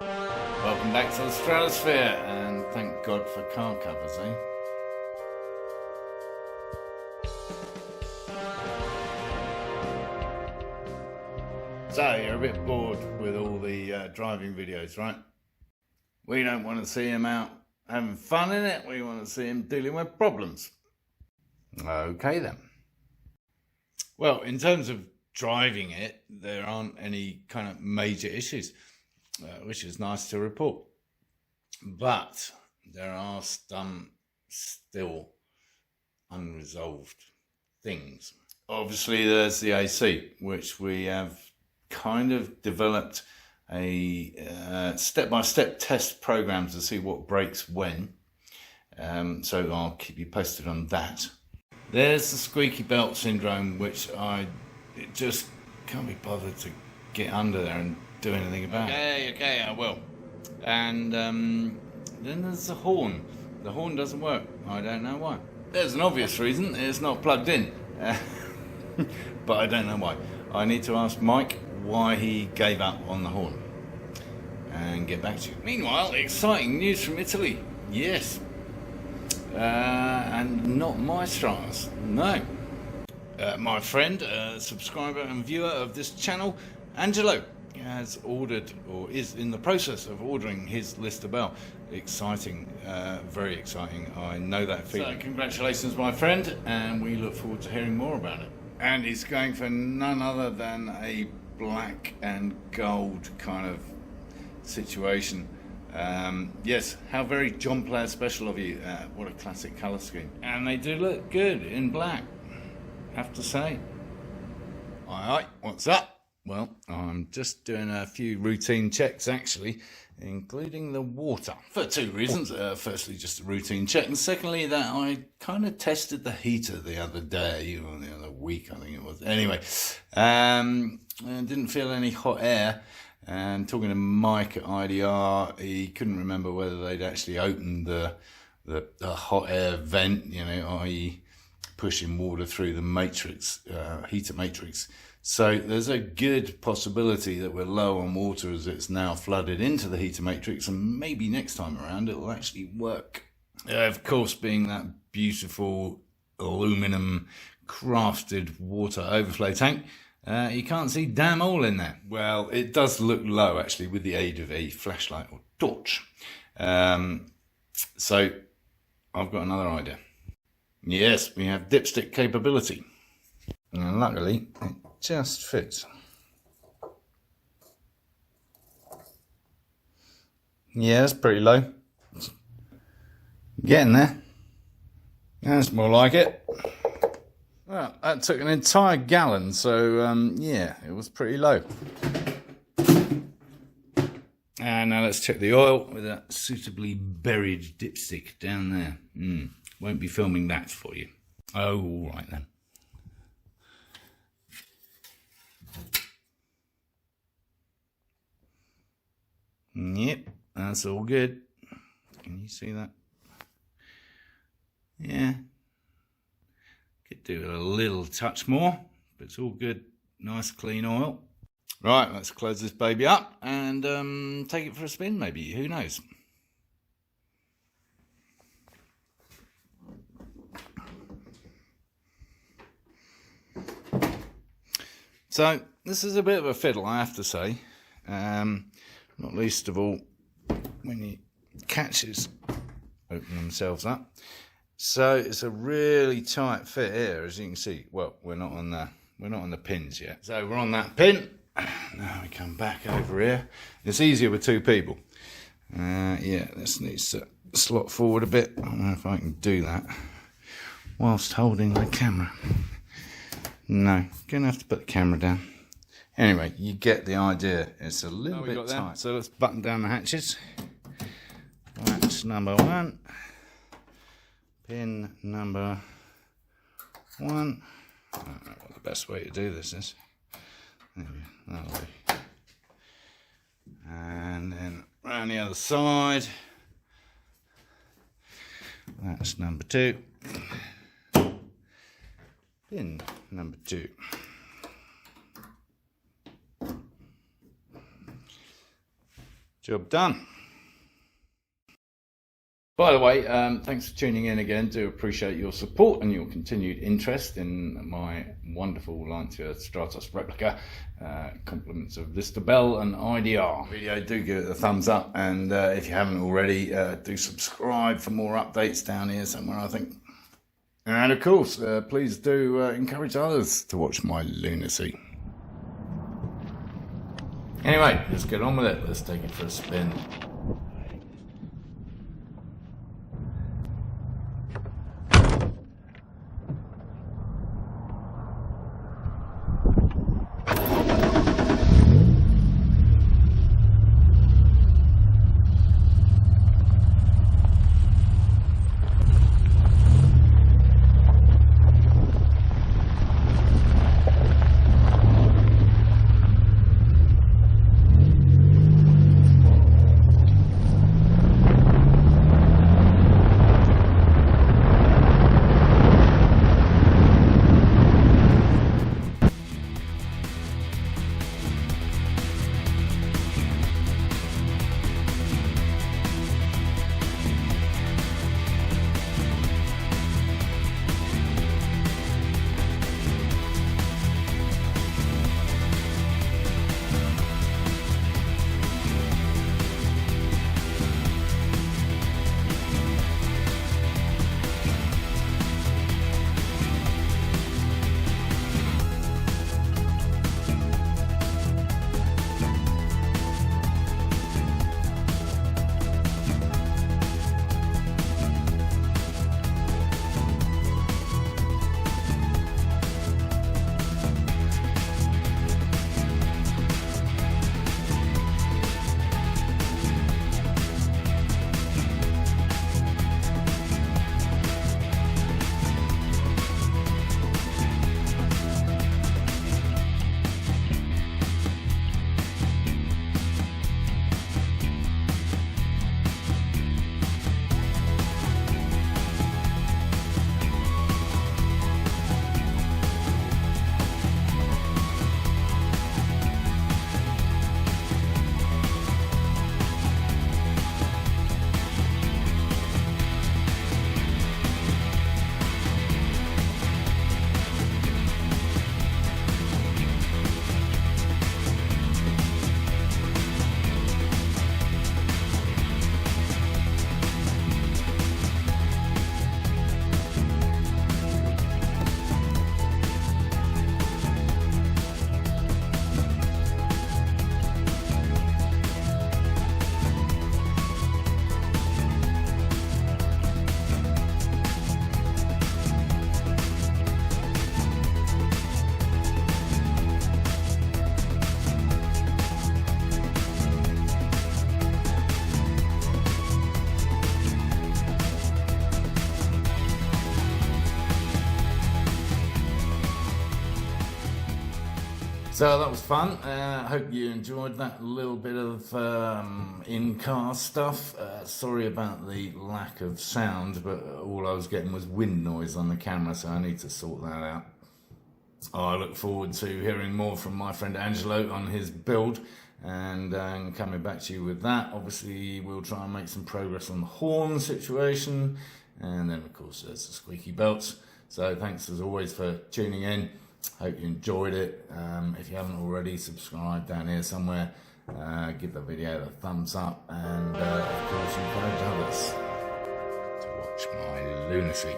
Welcome back to the stratosphere, and thank God for car covers, eh? So, you're a bit bored with all the driving videos, right? We don't want to see him out having fun in it, we want to see him dealing with problems. Okay then. Well, in terms of driving it, there aren't any kind of major issues, which is nice to report. But there are some still unresolved things. Obviously, there's the AC, which we have kind of developed a step-by-step test program to see what breaks when. So I'll keep you posted on that. There's the squeaky belt syndrome, which I just can't be bothered to get under there and do anything about. Okay, I will. And then there's the horn. The horn doesn't work. I don't know why. There's an obvious reason. It's not plugged in. But I don't know why. I need to ask Mike why he gave up on the horn and get back to you. Meanwhile, exciting news from Italy. Yes. And not my Stratos. No. My friend, subscriber and viewer of this channel, Angelo, has ordered, or is in the process of ordering, his Lister Bell. Exciting, very exciting. I know that feeling. So congratulations, my friend, and we look forward to hearing more about it. And he's going for none other than a black and gold kind of situation. Yes, how very John Player special of you. What a classic colour scheme. And they do look good in black, have to say. Alright, what's up? Well, I'm just doing a few routine checks actually, including the water, for two reasons. Firstly, just a routine check, and secondly, that I kind of tested the heater the other day, or the other week I think it was. Anyway, and didn't feel any hot air. And talking to Mike at IDR, he couldn't remember whether they'd actually opened the hot air vent, you know, i.e. pushing water through the matrix, heater matrix. So there's a good possibility that we're low on water as it's now flooded into the heater matrix, and maybe next time around it will actually work. Of course, being that beautiful aluminum crafted water overflow tank, you can't see damn all in there. Well, it does look low actually with the aid of a flashlight or torch. So I've got another idea. Yes, we have dipstick capability. And luckily, it just fits. Yeah, that's pretty low. Getting there. That's more like it. Well, that took an entire gallon, so yeah, it was pretty low. And now let's check the oil with that suitably buried dipstick down there. Won't be filming that for you. Oh, all right then. Yep, that's all good. Can you see that? Yeah. Could do a little touch more, but it's all good. Nice clean oil. Right, let's close this baby up and take it for a spin maybe. Who knows? So this is a bit of a fiddle, I have to say. Not least of all when the catches open themselves up. So it's a really tight fit here, as you can see. Well, we're not on the pins yet. So we're on that pin. Now we come back over here. It's easier with two people. Yeah, this needs to slot forward a bit. I don't know if I can do that whilst holding the camera. No, gonna have to put the camera down. Anyway, you get the idea. It's a little bit tight. So let's button down the hatches. Latch number 1. Pin number 1. I don't know what the best way to do this is. That'll be. And then around the other side. That's number 2. Pin number 2. Job done. By the way, thanks for tuning in again. Do appreciate your support and your continued interest in my wonderful Lancia Stratos Replica. Compliments of Lister Bell and IDR. Video, do give it a thumbs up, and if you haven't already, do subscribe for more updates down here somewhere, I think. And of course, please do encourage others to watch my lunacy. Anyway, let's get on with it. Let's take it for a spin. So that was fun. I hope you enjoyed that little bit of in-car stuff. Sorry about the lack of sound, but all I was getting was wind noise on the camera, so I need to sort that out. I look forward to hearing more from my friend Angelo on his build, and coming back to you with that. Obviously, we'll try and make some progress on the horn situation, and then of course there's the squeaky belts. So thanks as always for tuning in. Hope you enjoyed it. If you haven't already, subscribe down here somewhere. Give the video a thumbs up, and of course encourage others to watch my lunacy.